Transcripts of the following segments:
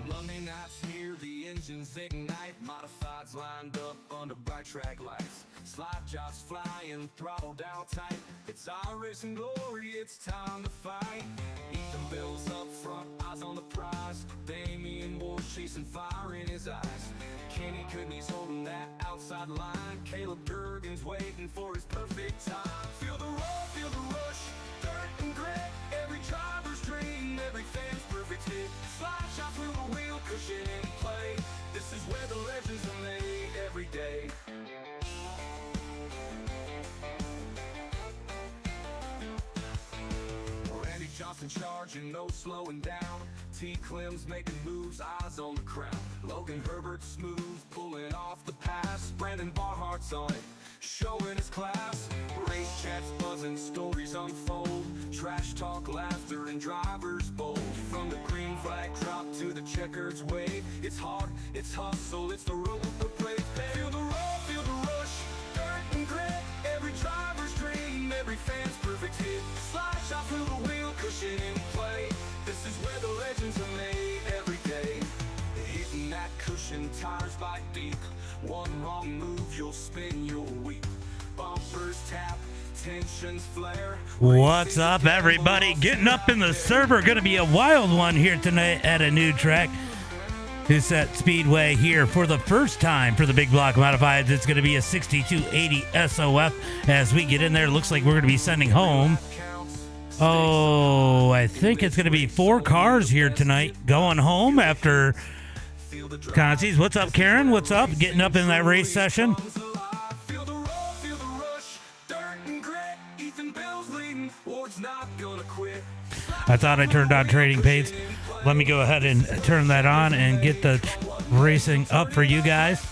Monday nights here, the engines ignite, modifieds lined up under bright track lights, slide jobs flying, throttle down tight. It's our racing glory, it's time to fight. Ethan Bill's up front, eyes on the prize. Damian Ward chasing fire in his eyes. Kenny Goodney's holding that outside line. Caleb Durgan's waiting for his perfect time. Feel the roll, feel the rush, dirt and grit. Every driver's dream, every fan's perfect hit. Slide shot through the wheel, cushion in play. This is where the legends are made every day. Randy Johnson charging, no slowing down. T. Clem's making moves, eyes on the crown. Logan Herbert smooth, pulling off the pass. Brandon Barhart's on it, showing his class. Race chats buzzing, stories unfold. Trash talk, laughter, and drivers bold. From the green flag drop to the checkers wave. It's hard, it's hustle, it's the road with the brave. Feel the roll, feel the rush, dirt and grit. Every driver's dream, every fan's perfect hit. Slide shot through the wheel, cushion in play. This is where the legends are made every day. Hitting that cushion, tires bite deep. One wrong move, you'll spin, you'll weep. Bumpers tap, tensions flare. What's up, everybody? Getting up in the server. Going to be a wild one here tonight at a new track. Huset Speedway here for the first time for the big block modifieds. It's going to be a 6280 SOF. As we get in there, looks like we're going to be sending home. Oh, I think it's going to be 4 cars here tonight going home after Concies. What's up, Karen? What's up? Getting up in that race session. I thought I turned on trading paints. Let me go ahead and turn that on and get the racing up for you guys.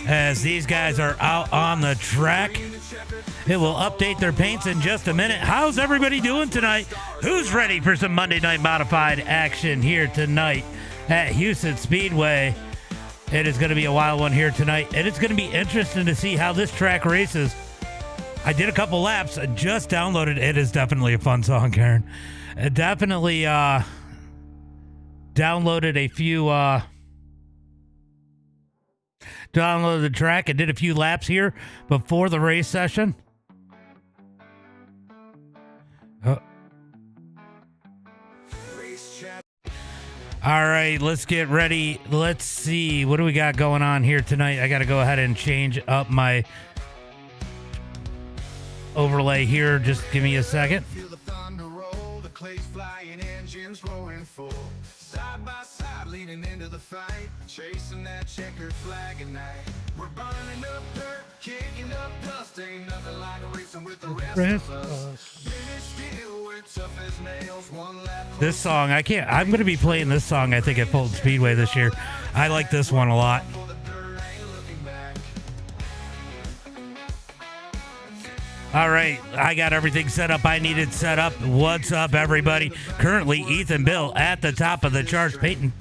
As these guys are out on the track, it will update their paints in just a minute. How's everybody doing tonight? Who's ready for some Monday Night Modified action here tonight at Huset Speedway? It is going to be a wild one here tonight, and it's going to be interesting to see how this track races. I did a couple laps, just downloaded. It is definitely a fun song, Karen. Definitely downloaded a few, downloaded the track and did a few laps here before the race session. All right, let's get ready. Let's see. What do we got going on here tonight? I got to go ahead and change up my overlay here. Just give me a second. Feel the thunder roll, the clays flying, engines rolling full. Side by side, leading into the fight, chasing that checkered flag at night. We're burning up dirt, kicking up dust. Ain't nothing like racing with the rest of us. Still, we're tough as nails. One lap. This song, I'm going to be playing this song, I think, at Fulton Speedway this year. I like this one a lot. All right, I got everything set up I needed set up. What's up, everybody? Currently, Ethan Bill at the top of the charts. Peyton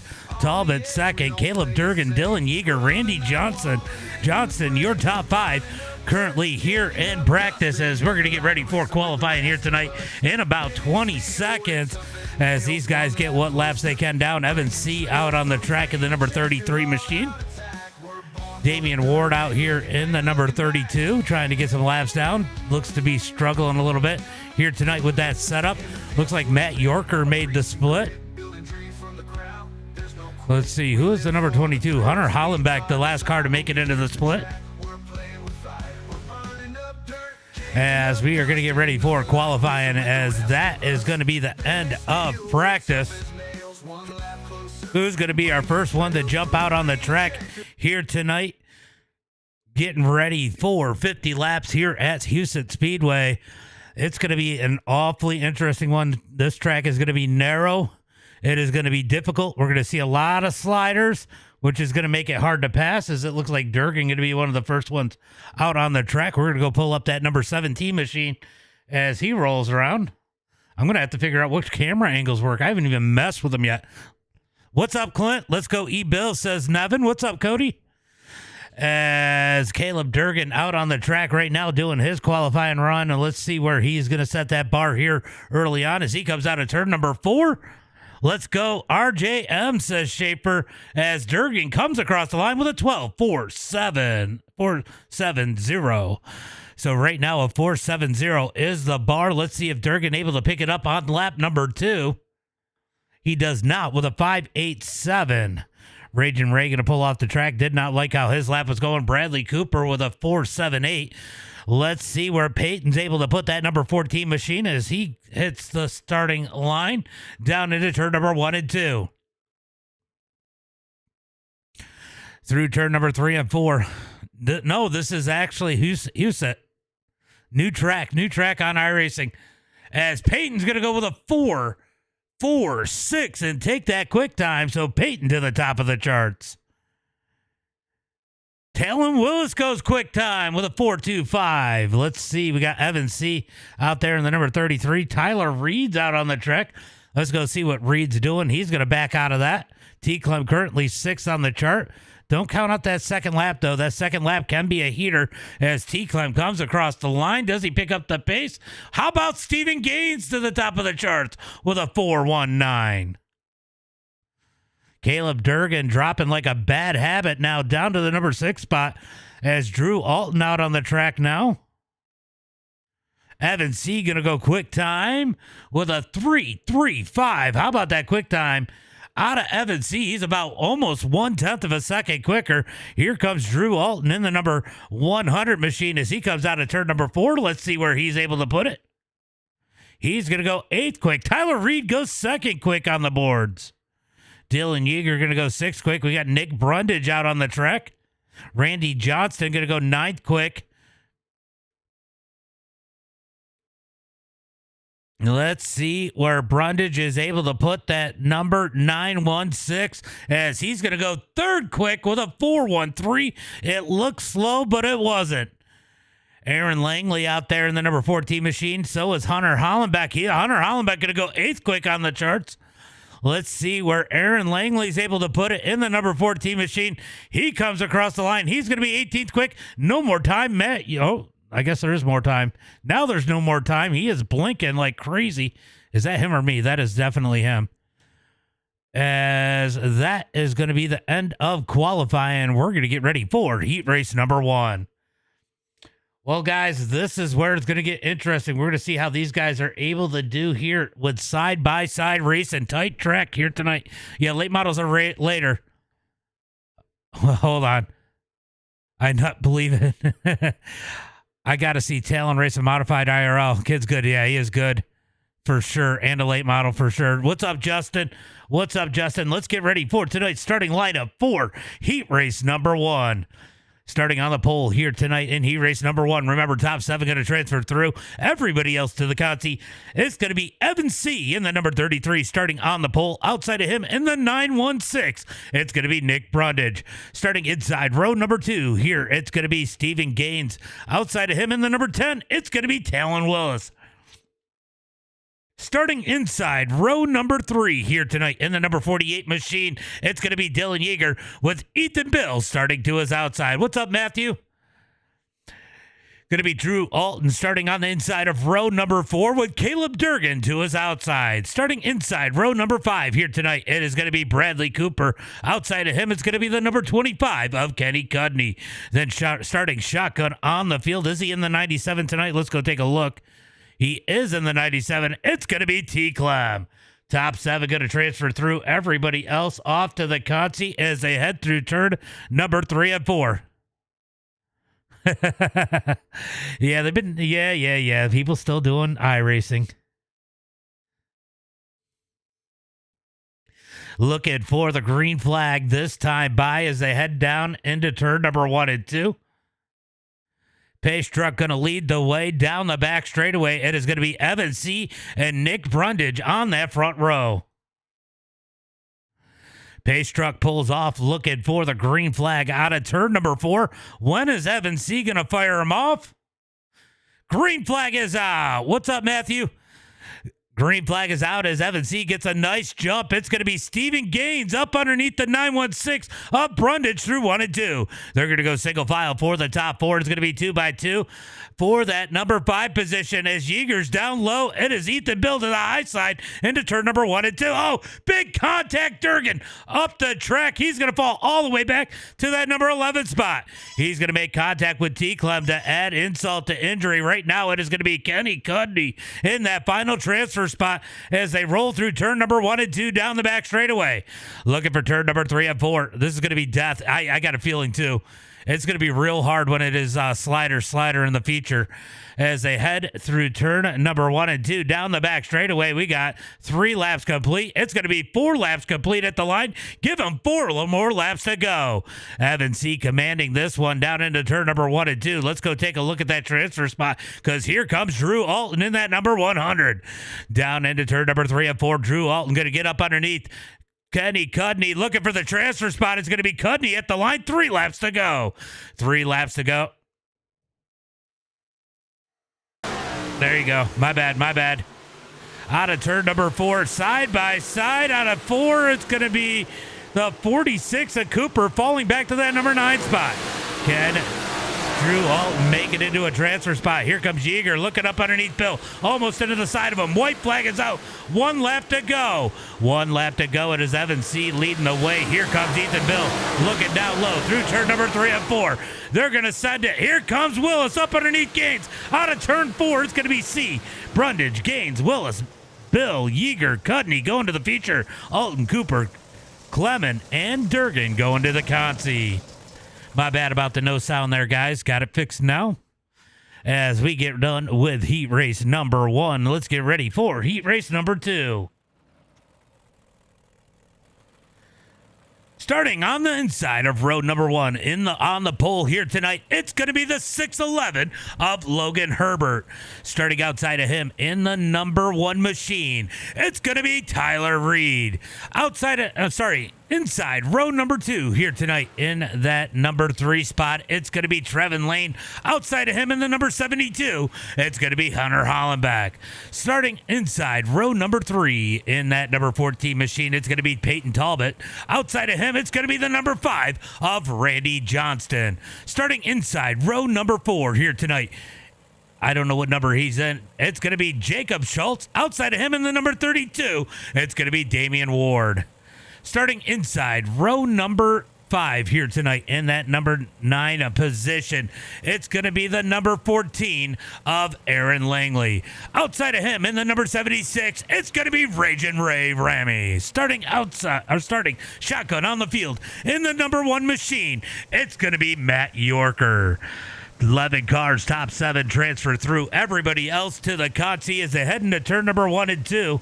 Talbot second. Caleb Durgan, Dylan Yeager, Randy Johnston, your top 5 currently here in practice as we're going to get ready for qualifying here tonight in about 20 seconds as these guys get what laps they can down. Evan C. out on the track in the number 33 machine. Damian Ward out here in the number 32, trying to get some laps down. Looks to be struggling a little bit here tonight with that setup. Looks like Matt Yorker made the split. Let's see, who is the number 22? Hunter Hollenbeck, the last car to make it into the split. As we are going to get ready for qualifying, as that is going to be the end of practice. Who's going to be our first one to jump out on the track here tonight? Getting ready for 50 laps here at Huset Speedway. It's going to be an awfully interesting one. This track is going to be narrow. It is going to be difficult. We're going to see a lot of sliders, which is going to make it hard to pass, as it looks like Durgan going to be one of the first ones out on the track. We're going to go pull up that number 17 machine as he rolls around. I'm going to have to figure out which camera angles work. I haven't even messed with them yet. What's up, Clint? Let's go E-Bill, says Nevin. What's up, Cody? As Caleb Durgan out on the track right now doing his qualifying run. And let's see where he's going to set that bar here early on as he comes out of turn number 4. Let's go RJM, says Schaefer, as Durgan comes across the line with a 470. So right now a 470 is the bar. Let's see if Durgan able to pick it up on lap number 2. He does not with a 587. Raging Ray going to pull off the track. Did not like how his lap was going. Bradley Cooper with a 478. Let's see where Peyton's able to put that number 14 machine as he hits the starting line down into turn number 1 and 2. Through turn number 3 and 4. No, this is actually Huset. New track on iRacing. As Peyton's going to go with a 4.46 and take that quick time. So Peyton to the top of the charts. Talon Willis goes quick time with a 4.25. Let's see. We got Evan C. out there in the number 33. Tyler Reed's out on the track. Let's go see what Reed's doing. He's going to back out of that. T. Clem currently 6th on the chart. Don't count out that second lap, though. That second lap can be a heater as T. Clem comes across the line. Does he pick up the pace? How about Stephen Gaines to the top of the charts with a 4.19? Caleb Durgan dropping like a bad habit now down to the number 6 spot as Drew Alton out on the track now. Evan C. going to go quick time with a 3.35. How about that quick time? Out of Evan C. He's about almost 1/10 of a second quicker. Here comes Drew Alton in the number 100 machine as he comes out of turn number 4. Let's see where he's able to put it. He's going to go 8th quick. Tyler Reed goes 2nd quick on the boards. Dylan Yeager going to go 6th quick. We got Nick Brundage out on the track. Randy Johnston going to go 9th quick. Let's see where Brundage is able to put that number 916 as he's going to go 3rd quick with a 413. It looks slow, but it wasn't. Aaron Langley out there in the number 14 machine. So is Hunter Hollenbeck. Hunter Hollenbeck going to go 8th quick on the charts. Let's see where Aaron Langley's able to put it in the number 14 machine. He comes across the line. He's going to be 18th quick. No more time, Matt. I guess there is more time. Now there's no more time. He is blinking like crazy. Is that him or me? That is definitely him. As that is going to be the end of qualifying. We're going to get ready for heat race number 1. Well, guys, this is where it's going to get interesting. We're going to see how these guys are able to do here with side-by-side racing. Tight track here tonight. Yeah, late models are later. Hold on. I not believe it. I got to see Talon race a modified IRL. Kid's good. Yeah, he is good for sure. And a late model for sure. What's up, Justin? What's up, Justin? Let's get ready for tonight's starting lineup for heat race number 1. Starting on the pole here tonight in heat race number 1. Remember, top 7 going to transfer through. Everybody else to the Conti. It's going to be Evan C. in the number 33 starting on the pole. Outside of him in the 916, it's going to be Nick Brundage. Starting inside row number 2 here, it's going to be Stephen Gaines. Outside of him in the number 10, it's going to be Talon Willis. Starting inside row number 3 here tonight in the number 48 machine, it's going to be Dylan Yeager with Ethan Bill starting to his outside. What's up, Matthew? Going to be Drew Alton starting on the inside of row number 4 with Caleb Durgan to his outside. Starting inside row number 5 here tonight, it is going to be Bradley Cooper. Outside of him, it's going to be the number 25 of Kenny Cudney. Then starting shotgun on the field. Is he in the 97 tonight? Let's go take a look. He is in the 97. It's going to be T. Clem. Top 7 going to transfer through. Everybody else off to the Conti as they head through turn number 3 and 4. Yeah, they've been, yeah. People still doing iRacing. Looking for the green flag this time by as they head down into turn number 1 and 2. Pace truck going to lead the way down the back straightaway. It is going to be Evan C. and Nick Brundage on that front row. Pace truck pulls off looking for the green flag out of turn number 4. When is Evan C. going to fire him off? Green flag is out. What's up, Matthew? Green flag is out as Evan C gets a nice jump. It's going to be Steven Gaines up underneath the 916 of Brundage through 1 and 2. They're going to go single file for the top 4. It's going to be 2 by 2 for that number 5 position as Yeager's down low. It is Ethan Bill to the high side into turn number 1 and 2. Oh, big contact. Durgan up the track. He's going to fall all the way back to that number 11 spot. He's going to make contact with T. Clem to add insult to injury. Right now, it is going to be Kenny Cudney in that final transfer spot as they roll through turn number 1 and 2 down the back straightaway. Looking for turn number 3 and 4. This is going to be death. I got a feeling too. It's going to be real hard when it is slider in the feature as they head through turn number 1 and 2 down the back straightaway. We got 3 laps complete. It's going to be 4 laps complete at the line. Give them 4 more laps to go. Evan C commanding this one down into turn number 1 and 2. Let's go take a look at that transfer spot because here comes Drew Alton in that number 100. Down into turn number 3 and 4. Drew Alton going to get up underneath Kenny Cudney looking for the transfer spot. It's going to be Cudney at the line. 3 laps to go. 3 laps to go. There you go. My bad. Out of turn number 4, side by side. Out of 4, it's going to be the 46 of Cooper falling back to that number 9 spot. Drew Alton making it into a transfer spot. Here comes Yeager looking up underneath Bill. Almost into the side of him. White flag is out. 1 lap to go. 1 lap to go. It is Evan C leading the way. Here comes Ethan Bill looking down low through turn number 3 and 4. They're going to send it. Here comes Willis up underneath Gaines. Out of turn 4, it's going to be C. Brundage, Gaines, Willis, Bill, Yeager, Cudney going to the feature. Alton, Cooper, Clement, and Durgan going to the consi. My bad about the no sound there, guys. Got it fixed now. As we get done with heat race number 1, let's get ready for heat race number 2. Starting on the inside of road number 1 on the pole here tonight, it's going to be the 611 of Logan Herbert. Starting outside of him in the number 1 machine, it's going to be Tyler Reed. Inside row number 2 here tonight in that number 3 spot, it's going to be Trevin Lane. Outside of him in the number 72, it's going to be Hunter Hollenbeck. Starting inside row number 3 in that number 14 machine, it's going to be Peyton Talbot. Outside of him, it's going to be the number 5 of Randy Johnston. Starting inside row number 4 here tonight, I don't know what number he's in. It's going to be Jacob Schultz. Outside of him in the number 32, it's going to be Damian Ward. Starting inside row number 5 here tonight in that number 9 position, it's going to be the number 14 of Aaron Langley. Outside of him in the number 76, it's going to be Ragin' Ray Ramy. Starting shotgun on the field in the number 1 machine, it's going to be Matt Yorker. 11 cars, top 7 transfer through. Everybody else to the consi as they head into turn number 1 and 2.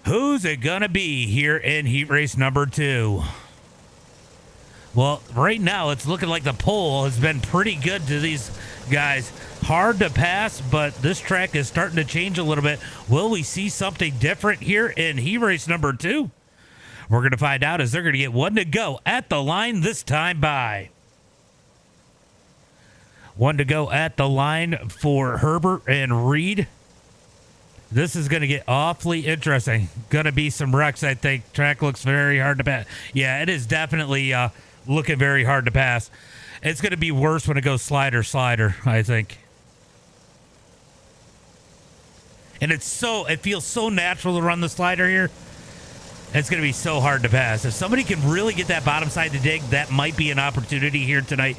Who's it going to be here in heat race number 2? Well, right now it's looking like the pole has been pretty good to these guys. Hard to pass, but this track is starting to change a little bit. Will we see something different here in heat race number 2? We're going to find out as they're going to get 1 to go at the line this time by. 1 to go at the line for Herbert and Reed. This is going to get awfully interesting. Going to be some wrecks, I think. Track looks very hard to pass. Yeah, it is definitely looking very hard to pass. It's going to be worse when it goes slider, I think. And it feels so natural to run the slider here. It's going to be so hard to pass. If somebody can really get that bottom side to dig, that might be an opportunity here tonight.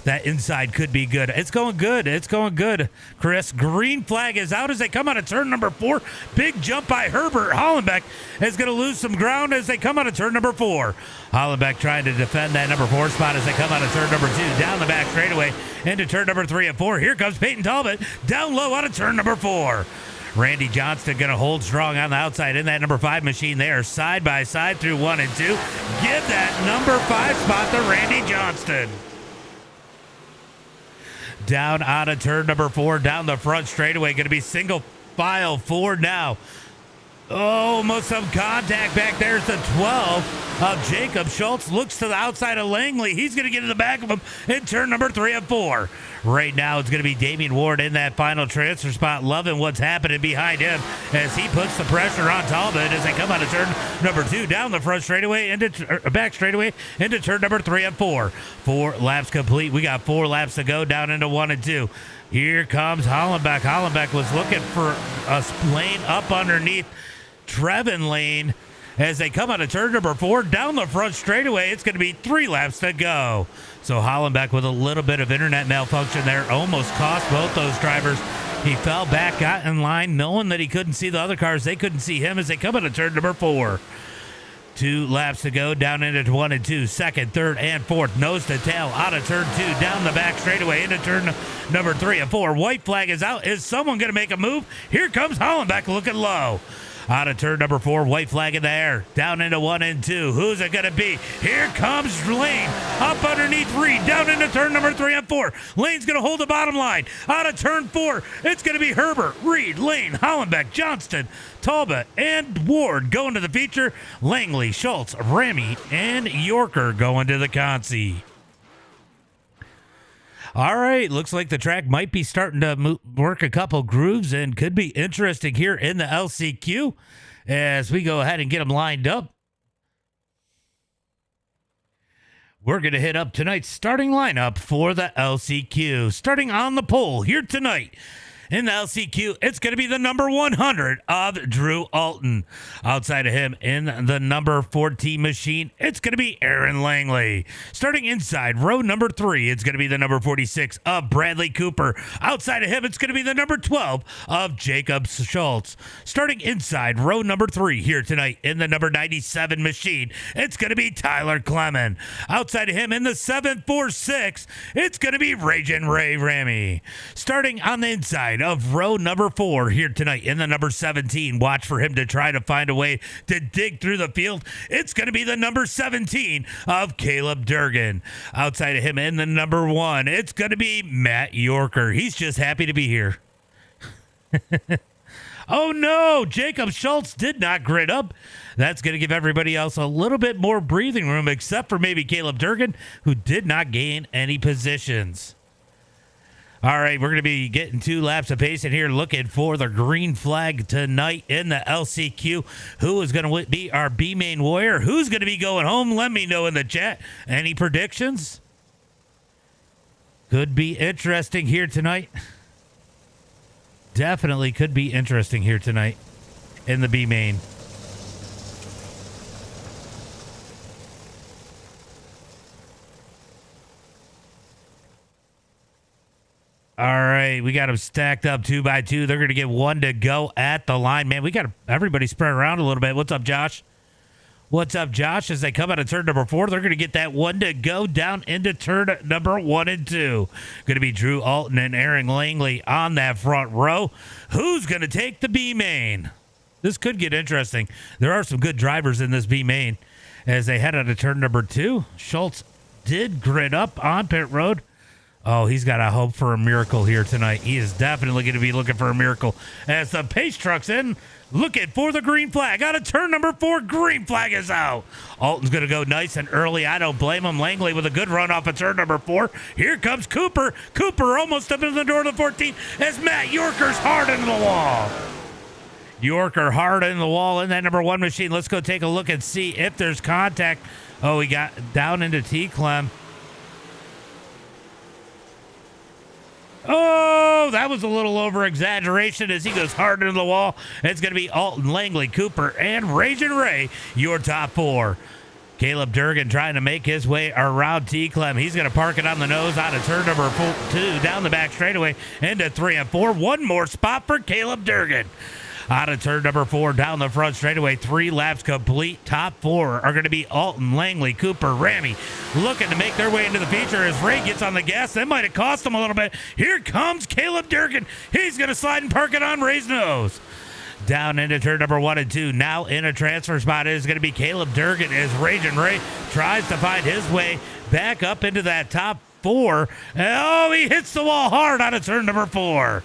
That inside could be good. It's going good, Chris. Green flag is out as they come out of turn number 4. Big jump by Herbert. Hollenbeck is going to lose some ground as they come out of turn number 4. Hollenbeck trying to defend that number 4 spot as they come out of turn number 2. Down the back straightaway into turn number 3 and 4. Here comes Peyton Talbot down low out of turn number 4. Randy Johnston going to hold strong on the outside in that number 5 machine there. Side by side through 1 and 2. Give that number 5 spot to Randy Johnston. Down out of turn number 4, down the front straightaway. Going to be single file forward now. Almost some contact back there. It's the 12 of Jacob Schultz. Looks to the outside of Langley. He's going to get to the back of him in turn number 3 and 4. Right now, it's going to be Damian Ward in that final transfer spot, loving what's happening behind him as he puts the pressure on Talbot as they come out of turn number 2, down the front straightaway, back straightaway, into turn number 3 and 4. 4 laps complete. We got 4 laps to go down into 1 and 2. Here comes Hollenbeck. Hollenbeck was looking for a lane up underneath Trevin Lane as they come out of turn number 4 down the front straightaway. It's going to be 3 laps to go. So Hollenbeck with a little bit of internet malfunction there almost cost both those drivers. He fell back, got in line, knowing that he couldn't see the other cars. They couldn't see him as they come out of turn number 4. 2 laps to go down into 1 and 2, second, third, and fourth. Nose to tail out of turn 2, down the back straightaway into turn number 3 and 4. White flag is out. Is someone going to make a move? Here comes Hollenbeck looking low. Out of turn number 4, white flag in the air. Down into 1 and 2. Who's it going to be? Here comes Lane. Up underneath Reed. Down into turn number 3 and 4. Lane's going to hold the bottom line. Out of turn 4, it's going to be Herbert, Reed, Lane, Hollenbeck, Johnston, Talbot, and Ward going to the feature. Langley, Schultz, Remy, and Yorker going to the consi. All right, looks like the track might be starting to work a couple grooves and could be interesting here in the LCQ as we go ahead and get them lined up. We're going to hit up tonight's starting lineup for the LCQ. Starting on the pole here tonight in the LCQ, it's going to be the number 100 of Drew Alton. Outside of him in the number 14 machine, it's going to be Aaron Langley. Starting inside row number 3, it's going to be the number 46 of Bradley Cooper. Outside of him, it's going to be the number 12 of Jacob Schultz. Starting inside row number 3 here tonight in the number 97 machine, it's going to be Tyler Clement. Outside of him in the 746, it's going to be Ragin' Ray Ramy. Starting on the inside of row number 4 here tonight in the number 17. Watch for him to try to find a way to dig through the field. It's going to be the number 17 of Caleb Durgan. Outside of him in the number 1, it's going to be Matt Yorker. He's just happy to be here. Oh no, Jacob Schultz did not grid up. That's going to give everybody else a little bit more breathing room, except for maybe Caleb Durgan, who did not gain any positions. All right, we're going to be getting 2 laps of pace in here, looking for the green flag tonight in the LCQ. Who is going to be our B-main warrior? Who's going to be going home? Let me know in the chat. Any predictions? Could be interesting here tonight. Definitely could be interesting here tonight in the B-main. All right, we got them stacked up 2 by 2. They're going to get 1 to go at the line. Man, we got everybody spread around a little bit. What's up, Josh? What's up, Josh? As they come out of turn number 4, they're going to get that 1 to go down into turn number 1 and 2. Going to be Drew Alton and Aaron Langley on that front row. Who's going to take the B main? This could get interesting. There are some good drivers in this B main as they head out of turn number 2. Schultz did grid up on pit road. Oh, he's got to hope for a miracle here tonight. He is definitely going to be looking for a miracle as the pace truck's in, looking for the green flag. Out of turn number 4, green flag is out. Alton's going to go nice and early. I don't blame him. Langley with a good run off of turn number 4. Here comes Cooper. Cooper almost up into the door of the 14 as Matt Yorker's hard into the wall. Yorker hard in the wall in that number 1 machine. Let's go take a look and see if there's contact. Oh, he got down into T-Clem. Oh, that was a little over-exaggeration as he goes hard into the wall. It's going to be Alton, Langley, Cooper, and Ragin' Ray, your top 4. Caleb Durgan trying to make his way around T-Clem. He's going to park it on the nose out of turn number 2, down the back straightaway into 3 and 4. One more spot for Caleb Durgan. Out of turn number 4, down the front straightaway, 3 laps complete. Top 4 are going to be Alton, Langley, Cooper, Ramy, looking to make their way into the feature as Ray gets on the gas. That might have cost him a little bit. Here comes Caleb Durgan. He's going to slide and park it on Ray's nose. Down into turn number 1 and 2. Now in a transfer spot is going to be Caleb Durgan as Ragin' Ray tries to find his way back up into that top 4. Oh, he hits the wall hard out of turn number 4.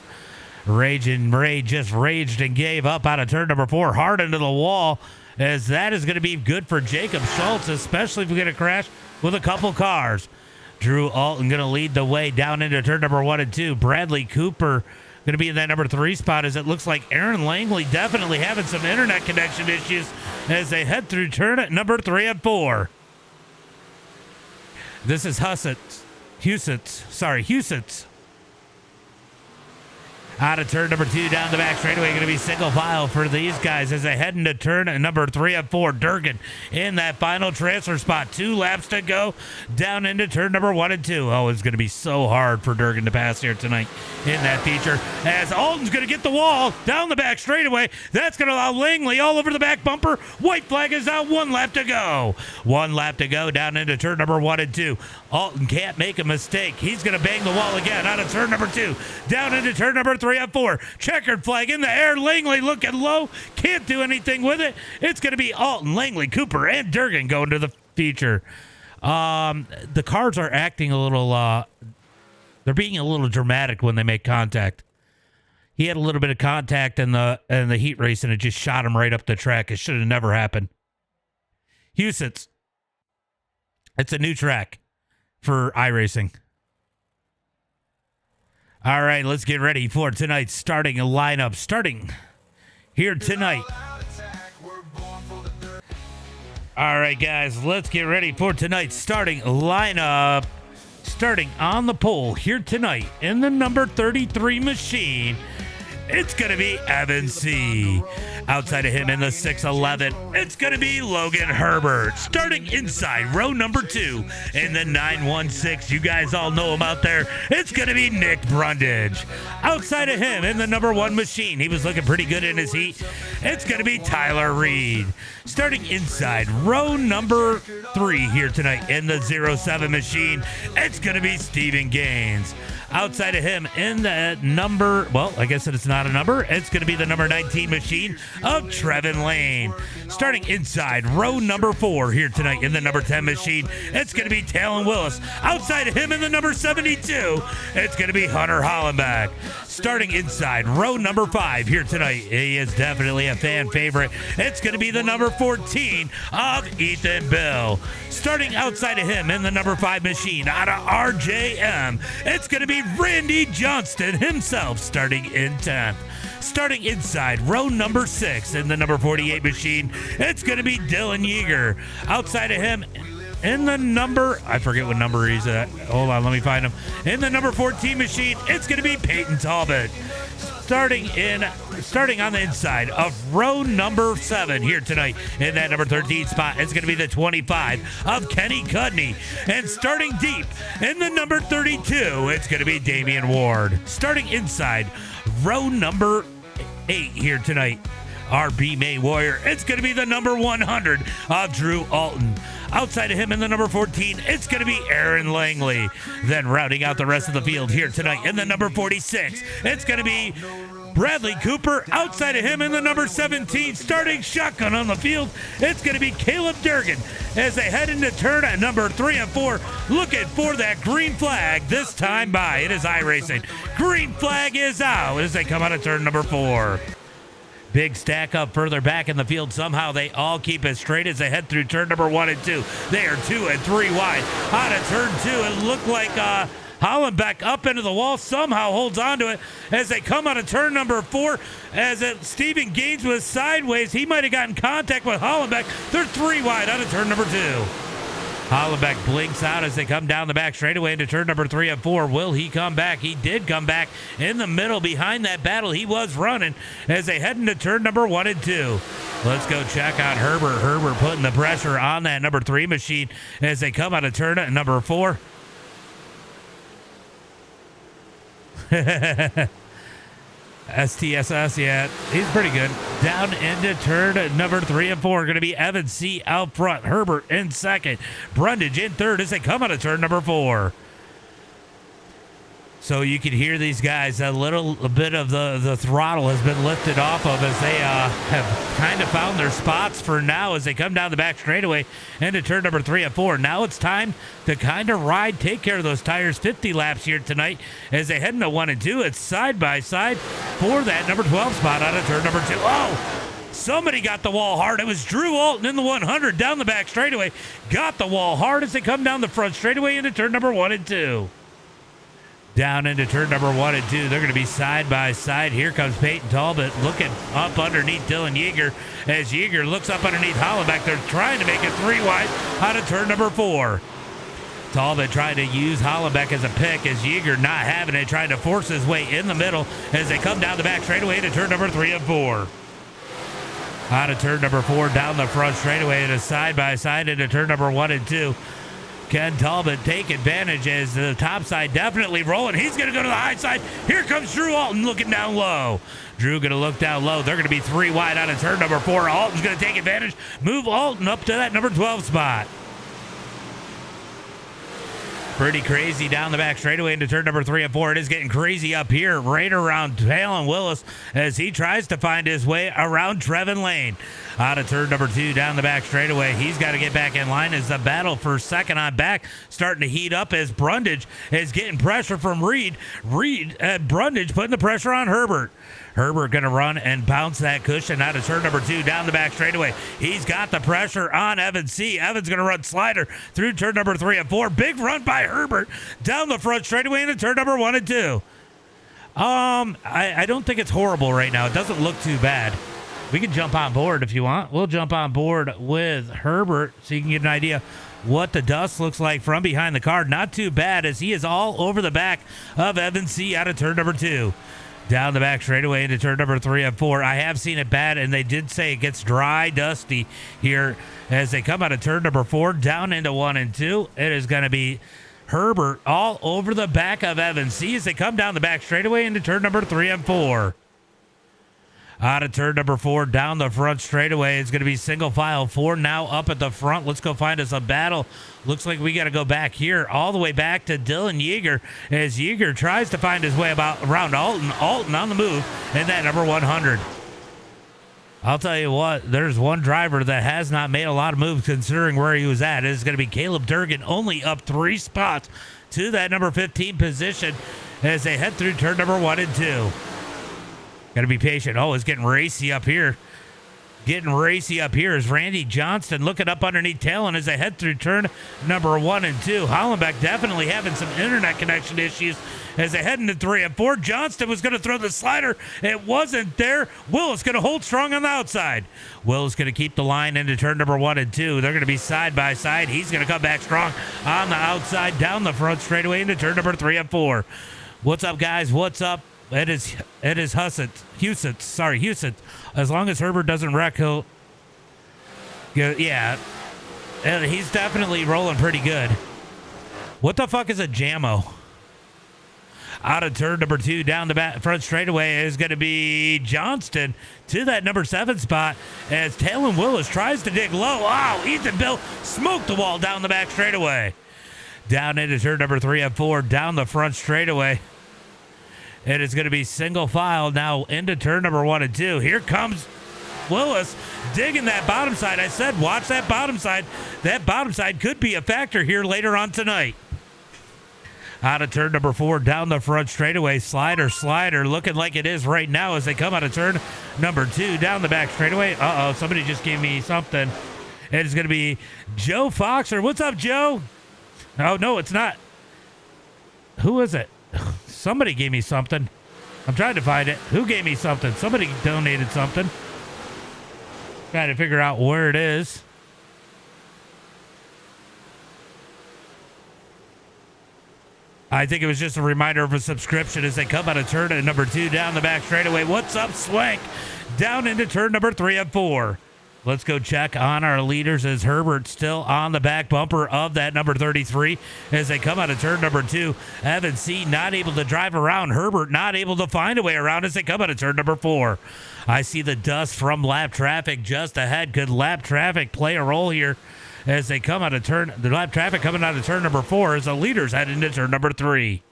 Ray just raged and gave up out of turn number 4, hard into the wall, as that is going to be good for Jacob Schultz, especially if we get a crash with a couple cars. Drew Alton going to lead the way down into turn number 1 and 2. Bradley Cooper going to be in that number 3 spot, as it looks like Aaron Langley definitely having some internet connection issues as they head through turn at number 3 and 4. This is Huset's. Out of turn number 2 down the back straightaway, going to be single file for these guys as they head into turn at number 3 and 4. Durgan in that final transfer spot. 2 laps to go down into turn number 1 and 2. Oh, it's going to be so hard for Durgan to pass here tonight in that feature, as Alton's going to get the wall down the back straightaway. That's going to allow Langley all over the back bumper. White flag is out. 1 lap to go. 1 lap to go down into turn number 1 and 2. Alton can't make a mistake. He's going to bang the wall again out of turn number 2 down into turn number 3 and 4. Checkered flag in the air. Langley looking low. Can't do anything with it. It's going to be Alton, Langley, Cooper, and Durgan going to the feature. The cars are acting a little, they're being a little dramatic when they make contact. He had a little bit of contact in the heat race, and it just shot him right up the track. It should have never happened. Huset's. It's a new track for iRacing. All right, let's get ready for tonight's starting lineup. Starting here tonight. All right, guys, let's get ready for tonight's starting lineup. Starting on the pole here tonight in the number 33 machine, it's going to be Evan C. Outside of him in the 611, it's going to be Logan Herbert. Starting inside row number 2 in the 916, you guys all know him out there, it's going to be Nick Brundage. Outside of him in the number 1 machine, he was looking pretty good in his heat, it's going to be Tyler Reed. Starting inside row number 3 here tonight in the 07 machine, it's going to be Steven Gaines. Outside of him in the number, well, I guess it's not a number. It's going to be the number 19 machine of Trevin Lane. Starting inside row number 4 here tonight in the number 10 machine, it's going to be Talon Willis. Outside of him in the number 72, it's going to be Hunter Hollenbeck. Starting inside row number 5 here tonight, he is definitely a fan favorite. It's going to be the number 14 of Ethan Bill. Starting outside of him in the number 5 machine out of RJM, it's going to be Randy Johnston himself starting in 10th. Starting inside row number 6 in the number 48 machine, it's going to be Dylan Yeager. Outside of him in the number, I forget what number he's at. Hold on, let me find him. In the number 14 machine, it's going to be Peyton Talbot. Starting on the inside of row number 7 here tonight in that number 13 spot, it's going to be the 25 of Kenny Cudney. And starting deep in the number 32, it's going to be Damian Ward. Starting inside row number 8 here tonight, our B-May Warrior, it's going to be the number 100 of Drew Alton. Outside of him in the number 14, it's going to be Aaron Langley. Then rounding out the rest of the field here tonight in the number 46, it's going to be Bradley Cooper. Outside of him in the number 17, starting shotgun on the field, it's going to be Caleb Durgan as they head into turn at number 3 and 4, looking for that green flag this time by. It is iRacing. Green flag is out as they come out of turn number 4. Big stack up further back in the field. Somehow they all keep it straight as they head through turn number 1 and 2. They are 2 and 3 wide. Out of turn 2, it looked like Hollenbeck up into the wall, somehow holds on to it as they come out of turn number 4. As Steven Gaines was sideways, he might have gotten contact with Hollenbeck. They're 3 wide out of turn number 2. Hollenbeck blinks out as they come down the back straightaway into turn number 3 and 4. Will he come back? He did come back in the middle behind that battle. He was running as they head into turn number 1 and 2. Let's go check on Herbert. Herbert putting the pressure on that number 3 machine as they come out of turn at number 4. STSS, yeah, he's pretty good. Down into turn number 3 and 4, going to be Evan C. out front. Herbert in second. Brundage in third as they come out of turn number 4. So you can hear these guys, a little bit of the throttle has been lifted off of as they have kind of found their spots for now as they come down the back straightaway into turn number 3 and 4. Now it's time to kind of take care of those tires. 50 laps here tonight as they head into 1 and 2. It's side by side for that number 12 spot out of turn number 2. Oh! Somebody got the wall hard. It was Drew Alton in the 100 down the back straightaway. Got the wall hard as they come down the front straightaway into turn number 1 and 2. Down into turn number 1 and 2. They're going to be side by side. Here comes Peyton Talbot looking up underneath Dylan Yeager as Yeager looks up underneath Hollenbeck. They're trying to make it 3 wide out of turn number 4. Talbot trying to use Hollenbeck as a pick as Yeager not having it, trying to force his way in the middle as they come down the back straightaway into turn number 3 and 4. Out of turn number 4, down the front straightaway and a side-by-side into turn number 1 and 2. Can Talbot take advantage as the top side definitely rolling. He's going to go to the high side. Here comes Drew Alton looking down low. Drew going to look down low. They're going to be 3 wide out of turn number 4. Alton's going to take advantage. Move Alton up to that number 12 spot. Pretty crazy down the back straightaway into turn number 3 and 4. It is getting crazy up here right around Talon Willis as he tries to find his way around Trevin Lane. Out of turn number 2 down the back straightaway. He's got to get back in line as the battle for second on back starting to heat up as Brundage is getting pressure from Reed. Brundage putting the pressure on Herbert. Herbert going to run and bounce that cushion out of turn number 2 down the back straightaway. He's got the pressure on Evan C. Evans going to run slider through turn number 3 and 4. Big run by Herbert down the front straightaway into turn number 1 and 2. I don't think it's horrible right now. It doesn't look too bad. We can jump on board if you want. We'll jump on board with Herbert so you can get an idea what the dust looks like from behind the car. Not too bad as he is all over the back of Evan C. out of turn number 2. Down the back straightaway into turn number 3 and 4. I have seen it bad, and they did say it gets dry, dusty here as they come out of turn number 4 down into 1 and 2. It is going to be Herbert all over the back of Evans C as they come down the back straightaway into turn number 3 and 4. Out of turn number 4 down the front straightaway. It's going to be single file 4 now up at the front. Let's go find us a battle. Looks like we got to go back here all the way back to Dylan Yeager as Yeager tries to find his way around Alton. Alton on the move in that number 100. I'll tell you what, there's one driver that has not made a lot of moves considering where he was at. It's going to be Caleb Durgan, only up 3 spots to that number 15 position as they head through turn number 1 and 2. Got to be patient. Oh, it's getting racy up here. Getting racy up here is Randy Johnston looking up underneath Talon as they head through turn number 1 and 2. Hollenbeck definitely having some internet connection issues as they head into 3 and 4. Johnston was going to throw the slider. It wasn't there. Willis going to hold strong on the outside. Willis going to keep the line into turn number 1 and 2. They're going to be side by side. He's going to come back strong on the outside down the front straightaway into turn number 3 and 4. What's up, guys? What's up? It is Huset. As long as Herbert doesn't wreck, he'll... Yeah. He's definitely rolling pretty good. What the fuck is a jammo? Out of turn number 2 down the front straightaway is going to be Johnston to that number 7 spot as Talon Willis tries to dig low. Wow, Ethan Bill smoked the wall down the back straightaway. Down into turn number 3 and 4 down the front straightaway. It is going to be single file now into turn number 1 and 2. Here comes Willis digging that bottom side. I said, watch that bottom side. That bottom side could be a factor here later on tonight. Out of turn number 4 down the front straightaway. Slider, looking like it is right now as they come out of turn number 2 down the back straightaway. Uh-oh, somebody just gave me something. It is going to be Joe Foxer. What's up, Joe? Oh, no, it's not. Who is it? Somebody gave me something. I'm trying to find it. Who gave me something? Somebody donated something. Trying to figure out where it is. I think it was just a reminder of a subscription as they come out of turn at number 2 down the back straightaway. What's up, Swank? Down into turn number 3 and 4. Let's go check on our leaders as Herbert still on the back bumper of that number 33 as they come out of turn number 2. Evan C. not able to drive around. Herbert not able to find a way around as they come out of turn number 4. I see the dust from lap traffic just ahead. Could lap traffic play a role here as they come out of turn? The lap traffic coming out of turn number 4 as the leaders head into turn number 3.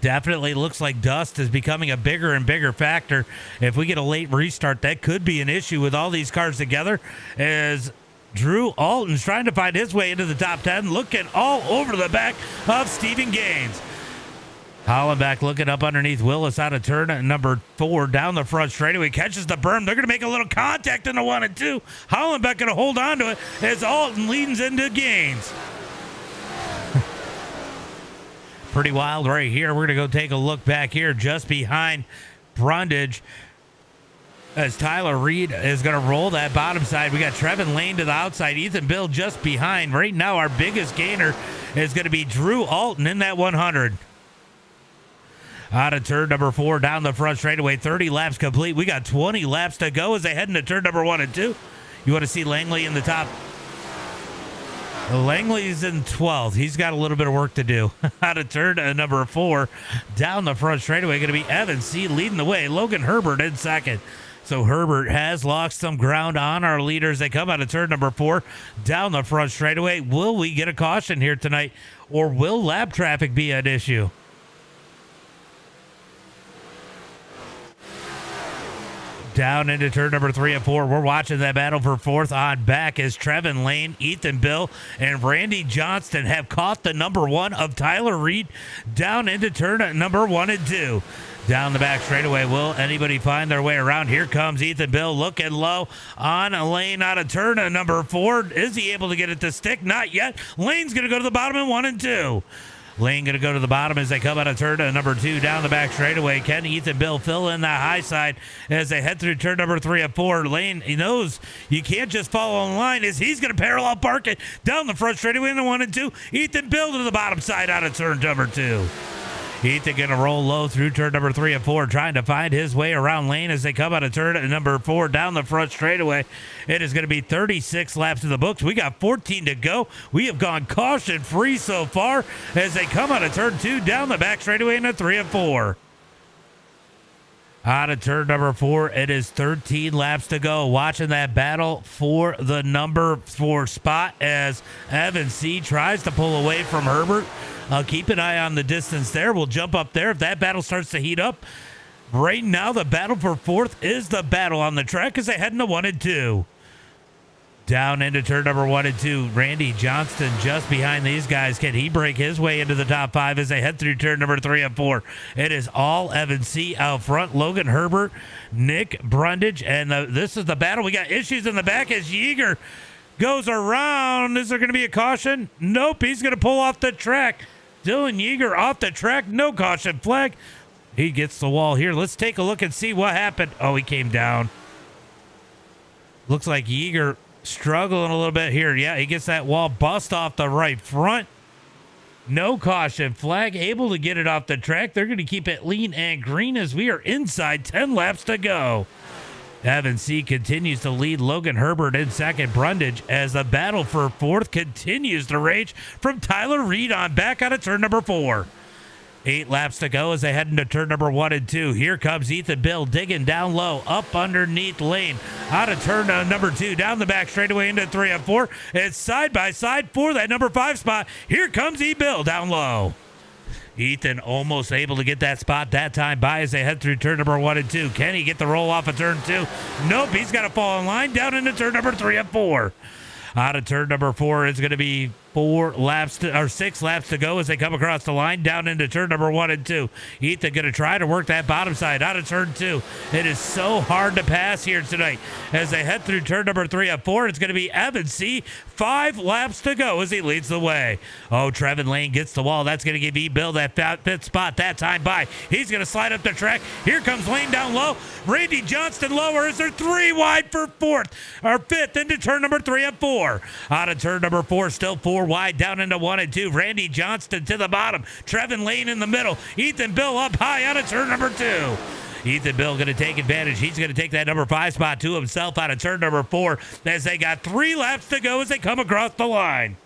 Definitely looks like dust is becoming a bigger and bigger factor. If we get a late restart, that could be an issue with all these cars together, as Drew Alton's trying to find his way into the top 10, looking all over the back of Stephen Gaines. Hollenbeck looking up underneath Willis out of turn number 4 down the front straightaway, catches the berm. They're going to make a little contact in the 1 and 2. Hollenbeck going to hold on to it as Alton leans into Gaines. Pretty wild right here. We're going to go take a look back here just behind Brundage as Tyler Reed is going to roll that bottom side. We got Trevin Lane to the outside, Ethan Bill just behind. Right now, our biggest gainer is going to be Drew Alton in that 100. Out of turn number 4, down the front straightaway, 30 laps complete. We got 20 laps to go as they head into turn number 1 and 2. You want to see Langley in the top. Langley's in 12th. He's got a little bit of work to do. Out of turn number 4, down the front straightaway, going to be Evan C. leading the way. Logan Herbert in second. So Herbert has lost some ground on our leaders. They come out of turn number 4, down the front straightaway. Will we get a caution here tonight, or will lap traffic be an issue? Down into turn number 3 and 4. We're watching that battle for 4th on back as Trevin Lane, Ethan Bill, and Randy Johnston have caught the number 1 of Tyler Reed down into turn number 1 and 2. Down the back straightaway, will anybody find their way around? Here comes Ethan Bill looking low on a Lane out of turn number 4. Is he able to get it to stick? Not yet. Lane's going to go to the bottom in 1 and 2. Lane going to go to the bottom as they come out of turn number 2 down the back straightaway. Can Ethan Bill fill in that high side as they head through turn number 3 and 4? Lane, he knows you can't just follow on the line, as he's going to parallel park it down the front straightaway in the 1 and 2. Ethan Bill to the bottom side out of turn number 2. Ethan going to roll low through turn number 3 and 4, trying to find his way around Lane as they come out of turn number 4 down the front straightaway. It is going to be 36 laps in the books. We got 14 to go. We have gone caution free so far as they come out of turn 2 down the back straightaway in a 3 and 4. Out of turn number 4, it is 13 laps to go. Watching that battle for the number 4 spot as Evan C. tries to pull away from Herbert. Keep an eye on the distance there. We'll jump up there if that battle starts to heat up. Right now, the battle for 4th is the battle on the track as they head into 1 and 2. Down into turn number 1 and 2. Randy Johnston just behind these guys. Can he break his way into the top 5 as they head through turn number 3 and 4? It is all Evan C. out front. Logan Herbert, Nick Brundage, and this is the battle. We got issues in the back as Yeager goes around. Is there going to be a caution? Nope, he's going to pull off the track. Dylan Yeager off the track. No caution flag. He gets the wall here. Let's take a look and see what happened. Oh, he came down. Looks like Yeager struggling a little bit here. Yeah, he gets that wall bust off the right front. No caution flag. Able to get it off the track. They're going to keep it lean and green as we are inside 10 laps to go. Evan C. continues to lead Logan Herbert in second. Brundage as the battle for 4th continues to rage from Tyler Reed on back out of turn number 4. 8 laps to go as they head into turn number 1 and 2. Here comes Ethan Bill digging down low, up underneath Lane. Out of turn number 2, down the back straightaway into 3 and 4. It's side by side for that number 5 spot. Here comes E. Bill down low. Ethan almost able to get that spot that time by as they head through turn number 1 and 2. Can he get the roll off of turn 2? Nope, he's got to fall in line down into turn number 3 and 4. Out of turn number 4, it's going to be 6 laps to go as they come across the line down into turn number 1 and 2. Ethan going to try to work that bottom side out of turn 2. It is so hard to pass here tonight as they head through turn number 3 and 4. It's going to be Evan C. 5 laps to go as he leads the way. Oh, Trevin Lane gets the wall. That's going to give E. Bill that 5th spot that time by. He's going to slide up the track. Here comes Lane down low. Randy Johnston lower as they're 3 wide for 5th into turn number 3 and 4. Out of turn number 4, still 4 wide down into 1 and 2. Randy Johnston to the bottom. Trevin Lane in the middle. Ethan Bill up high out of turn number 2. Ethan Bill going to take advantage. He's going to take that number 5 spot to himself out of turn number 4 as they got 3 laps to go as they come across the line.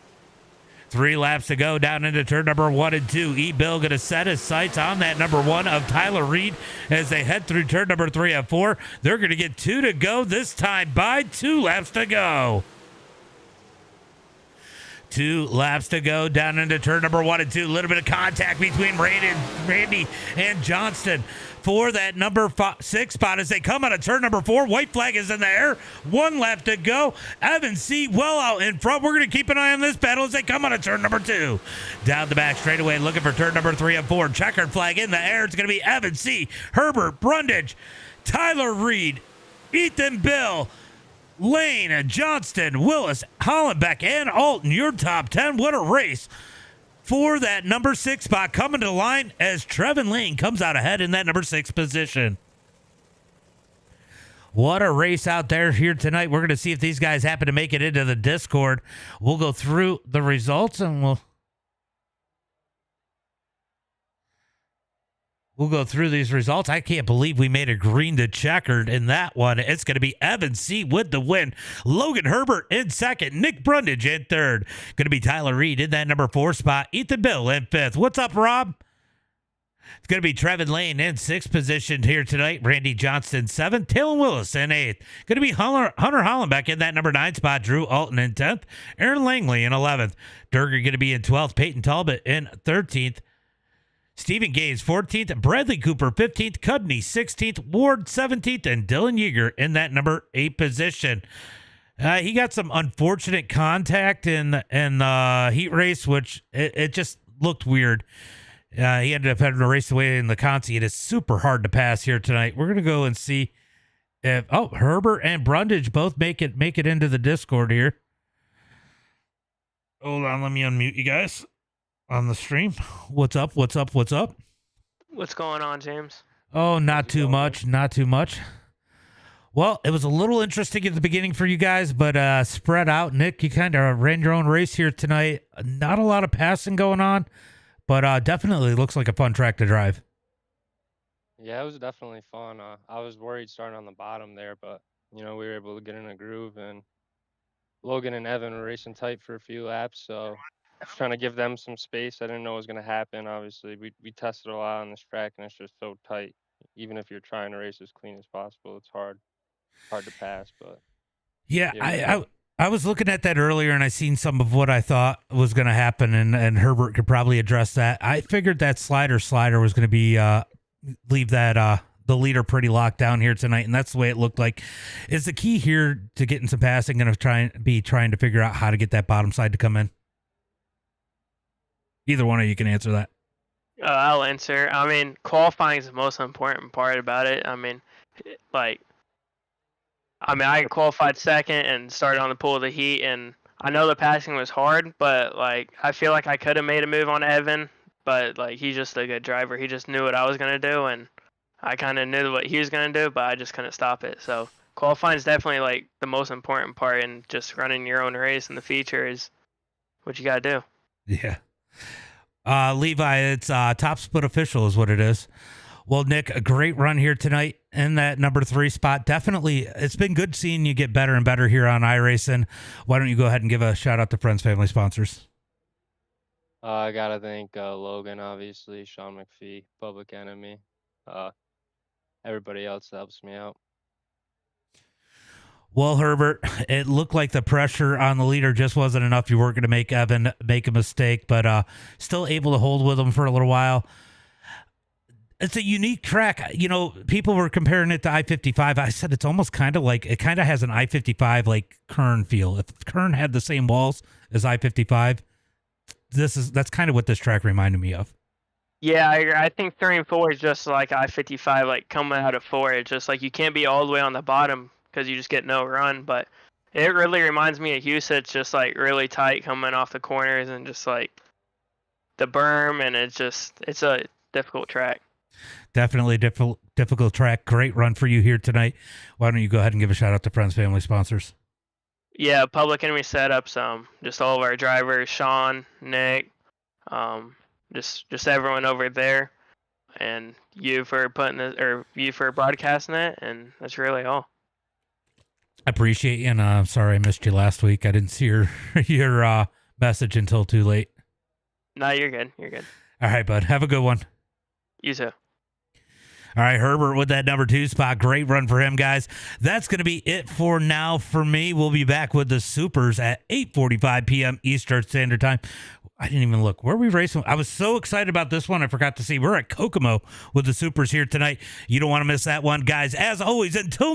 3 laps to go down into turn number 1 and 2. E. Bill going to set his sights on that number 1 of Tyler Reed as they head through turn number 3 and 4. They're going to get 2 to go this time by 2 laps to go. 2 laps to go down into turn number 1 and 2. A little bit of contact between Randy and Johnston for that number 6 spot as they come out of turn number 4. White flag is in the air. 1 lap to go. Evan C. well out in front. We're going to keep an eye on this battle as they come out of turn number 2. Down the back straightaway looking for turn number 3 and 4. Checkered flag in the air. It's going to be Evan C., Herbert, Brundage, Tyler Reed, Ethan Bill, Lane, Johnston, Willis, Hollenbeck, and Alton. Your top 10. What a race for that number 6 spot. Coming to the line as Trevin Lane comes out ahead in that number 6 position. What a race out there here tonight. We're going to see if these guys happen to make it into the Discord. We'll go through the results and We'll go through these results. I can't believe we made a green to checkered in that one. It's going to be Evan C. with the win. Logan Herbert in second. Nick Brundage in third. Going to be Tyler Reed in that number 4 spot. Ethan Bill in 5th. What's up, Rob? It's going to be Trevin Lane in 6th position here tonight. Randy Johnston 7th. Taylor Willis in 8th. Going to be Hunter Hollenbeck in that number 9 spot. Drew Alton in 10th. Aaron Langley in 11th. Durger going to be in 12th. Peyton Talbot in 13th. Stephen Gaines, 14th, Bradley Cooper, 15th, Cudney, 16th, Ward, 17th, and Dylan Yeager in that number 8 position. He got some unfortunate contact in the heat race, which it just looked weird. He ended up having to race away in the consi. It is super hard to pass here tonight. We're going to go and see if, Herbert and Brundage both make it into the Discord here. Hold on, let me unmute you guys. On the stream. What's up? What's going on, James? Oh, not too much. Well, it was a little interesting at the beginning for you guys, but spread out. Nick, you kind of ran your own race here tonight. Not a lot of passing going on, but definitely looks like a fun track to drive. Yeah, it was definitely fun. I was worried starting on the bottom there, but, we were able to get in a groove, and Logan and Evan were racing tight for a few laps, so I was trying to give them some space. I didn't know what was going to happen. Obviously, we tested a lot on this track, and it's just so tight. Even if you're trying to race as clean as possible, it's hard to pass. But yeah, I was looking at that earlier, and I seen some of what I thought was going to happen, and Herbert could probably address that. I figured that slider was going to be leave that the leader pretty locked down here tonight, and that's the way it looked like. Is the key here to getting some passing going to trying to figure out how to get that bottom side to come in? Either one of you can answer that. I'll answer. Qualifying is the most important part about it. I qualified second and started on the pool of the heat, and I know the passing was hard, but I feel like I could have made a move on Evan, but he's just a good driver. He just knew what I was gonna do, and I kind of knew what he was gonna do, but I just couldn't stop it. So qualifying is definitely the most important part, and just running your own race in the feature is what you gotta do. Yeah. Levi, it's top split official is what it is. Well, Nick, a great run here tonight in that number 3 spot. Definitely, it's been good seeing you get better and better here on iRacing. Why don't you go ahead and give a shout out to friends, family, sponsors? I got to thank Logan, obviously, Sean McPhee, Public Enemy, everybody else that helps me out. Well, Herbert, it looked like the pressure on the leader just wasn't enough. You weren't going to make Evan make a mistake, but still able to hold with him for a little while. It's a unique track. People were comparing it to I-55. I said it's almost kind of it kind of has an I-55 Kern feel. If Kern had the same walls as I-55, that's kind of what this track reminded me of. Yeah, I think 3 and 4 is just like I-55, coming out of 4. It's just you can't be all the way on the bottom, because you just get no run, but it really reminds me of Huset. It's just really tight coming off the corners and just the berm, and it's a difficult track. Definitely difficult track. Great run for you here tonight. Why don't you go ahead and give a shout out to friends, family, sponsors? Yeah, Public Enemy Setups. Just all of our drivers, Sean, Nick, just everyone over there, and you for broadcasting it, and that's really all. I appreciate you, and I'm sorry I missed you last week. I didn't see your message until too late. No, you're good. You're good. All right, bud. Have a good one. You too. All right, Herbert with that number 2 spot. Great run for him, guys. That's going to be it for now for me. We'll be back with the Supers at 8:45 p.m. Eastern Standard Time. I didn't even look. Where are we racing? I was so excited about this one. I forgot to see. We're at Kokomo with the Supers here tonight. You don't want to miss that one, guys. As always, until